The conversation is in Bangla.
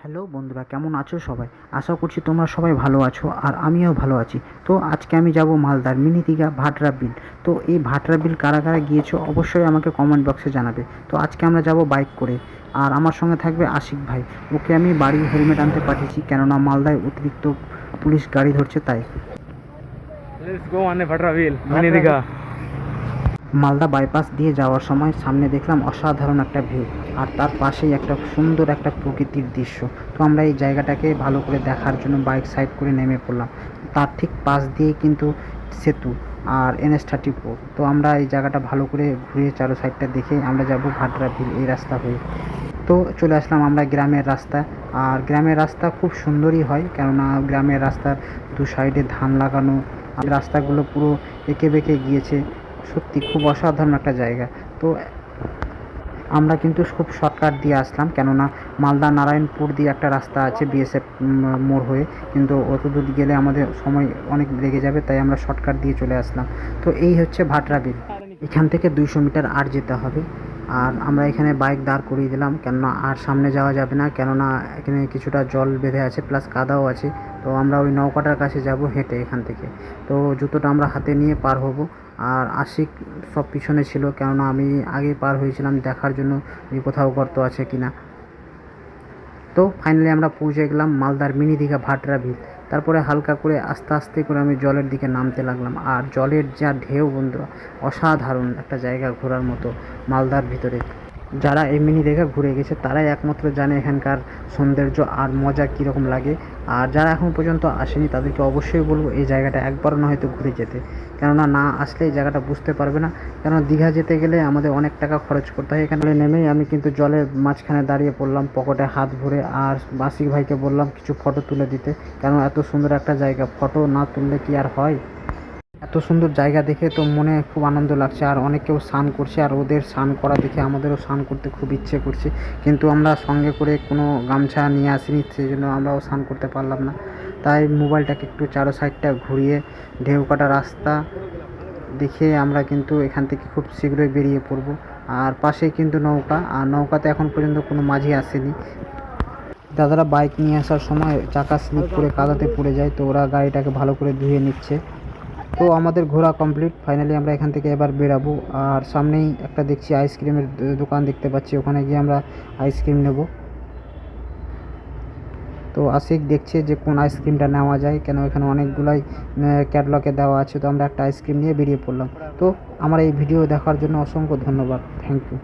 হ্যালো বন্ধুরা, কেমন আছো সবাই? আশা করছি তোমরা সবাই ভালো আছো আর আমিও ভালো আছি। তো আজকে আমি যাব মালদার মিনি দীঘা ভাটরা বিল। তো এই ভাটরা বিল কারা কারা গিয়েছো অবশ্যই আমাকে কমেন্ট বক্সে জানাবে। তো আজকে আমরা যাব বাইক করে, আর আমার সঙ্গে থাকবে আশিক ভাই। ওকে আমি বাড়ি হেলমেট আনতে পাঠিয়েছি, কেননা মালদায় অতিরিক্ত পুলিশ গাড়ি ধরছে তাই। Let's go on a Bhatra wheel, Mini Digha. Malda bypass দিয়ে যাওয়ার সময় সামনে দেখলাম অসাধারণ একটা ভিউ, আর তার পাশেই একটা সুন্দর একটা প্রকৃতির দৃশ্য। তো আমরা এই জায়গাটাকে ভালো করে দেখার জন্য বাইক সাইড করে নেমে পড়লাম। তার ঠিক পাশ দিয়েই কিন্তু সেতু আর NH-34। তো আমরা এই জায়গাটা ভালো করে ঘুরে চারো সাইডটা দেখে আমরা যাব ভাটরা বিল এই রাস্তা হয়ে। তো চলে আসলাম আমরা গ্রামের রাস্তায়। আর গ্রামের রাস্তা খুব সুন্দরই হয়, কেননা গ্রামের রাস্তার দু সাইডে ধান লাগানো, আর রাস্তাগুলো পুরো এঁকে বেঁকে গিয়েছে। সত্যি খুব অসাধারণ একটা জায়গা। তো আমরা কিন্তু খুব শর্টকাট দিয়ে আসলাম, কেননা মালদা নারায়ণপুর দিয়ে একটা রাস্তা আছে BSF মোড় হয়ে, কিন্তু অত দূর গেলে আমাদের সময় অনেক লেগে যাবে, তাই আমরা শর্টকাট দিয়ে চলে আসলাম। তো এই হচ্ছে ভাটরা বিল। এখান থেকে 200 মিটার আর যেতে হবে। আর আমরা এখানে বাইক দাঁড় করিয়ে দিলাম, কেননা আর সামনে যাওয়া যাবে না, কেননা এখানে কিছুটা জল বেঁধে আছে প্লাস কাদাও আছে। তো আমরা ওই নৌকাটার কাছে যাব হেঁটে এখান থেকে। তো জুতোটা আমরা হাতে নিয়ে পার হব। আর আশিক সব পিছনে ছিল, কেননা আমি আগে পার হয়েছিলাম দেখার জন্য যে কোথাও গর্ত আছে কিনা। তো ফাইনালি আমরা পৌঁছে গেলাম মালদার মিনি দীঘা ভাটরা বিল। তারপরে হালকা করে আস্তে আস্তে করে আমি জলের দিকে নামতে লাগলাম, আর জলের যা ঢেউ বন্ধুরা, অসাধারণ একটা জায়গা ঘোরার মতো মালদার ভিতরে। যারা এই মিনি দীঘা ঘুরে গেছে তারাই একমাত্র জানে এখানকার সৌন্দর্য আর মজা কীরকম লাগে। আর যারা এখন পর্যন্ত আসেনি তাদেরকে অবশ্যই বলবো এই জায়গাটা একবারও না হয়তো ঘুরে যেতে, কেননা না আসলে এই জায়গাটা বুঝতে পারবে না। কেননা দীঘা যেতে গেলে আমাদের অনেক টাকা খরচ করতে হয়। এখানে নেমেই আমি কিন্তু জলের মাঝখানে দাঁড়িয়ে পড়লাম, পকেটে হাত ভরে, আর আশিক ভাইকে বললাম কিছু ফটো তুলে দিতে, কেন এত সুন্দর একটা জায়গা ফটো না তুললে কি আর হয়। এত সুন্দর জায়গা দেখে তো মনে খুব আনন্দ লাগছে। আর অনেকেও স্নান করছে, আর ওদের স্নান করা দেখে আমাদেরও স্নান করতে খুব ইচ্ছে করছে, কিন্তু আমরা সঙ্গে করে কোনো গামছা নিয়ে আসিনি, সেই জন্য আমরাও স্নান করতে পারলাম না। তাই মোবাইলটাকে একটু চারো সাইডটা ঘুরিয়ে ঢেউ কাটা রাস্তা দেখে আমরা কিন্তু এখান থেকে খুব শীঘ্রই বেরিয়ে পড়ব। আর পাশেই কিন্তু নৌকা, আর নৌকাতে এখন পর্যন্ত কোনো মাঝি আসেনি। দাদারা বাইক নিয়ে আসার সময় চাকা স্লিপ করে কাদাতে পড়ে যায়, তো ওরা গাড়িটাকে ভালো করে ধুয়ে নিচ্ছে। তো আমাদের ঘোরা কমপ্লিট, ফাইনালি আমরা এখান থেকে এবার বেরাবো। আর সামনেই একটা দেখছি আইসক্রিমের দোকান দেখতে পাচ্ছি, ওখানে গিয়ে আমরা আইসক্রিম নেব। তো আশিক দেখছে যে কোন আইসক্রিমটা নেওয়া যায়, কেন এখানে অনেকগুলাই ক্যাটলগে দেওয়া আছে। তো আমরা একটা আইসক্রিম নিয়ে বেরিয়ে পড়লাম। তো আমার এই ভিডিও দেখার জন্য অসংখ্য ধন্যবাদ, থ্যাংক ইউ।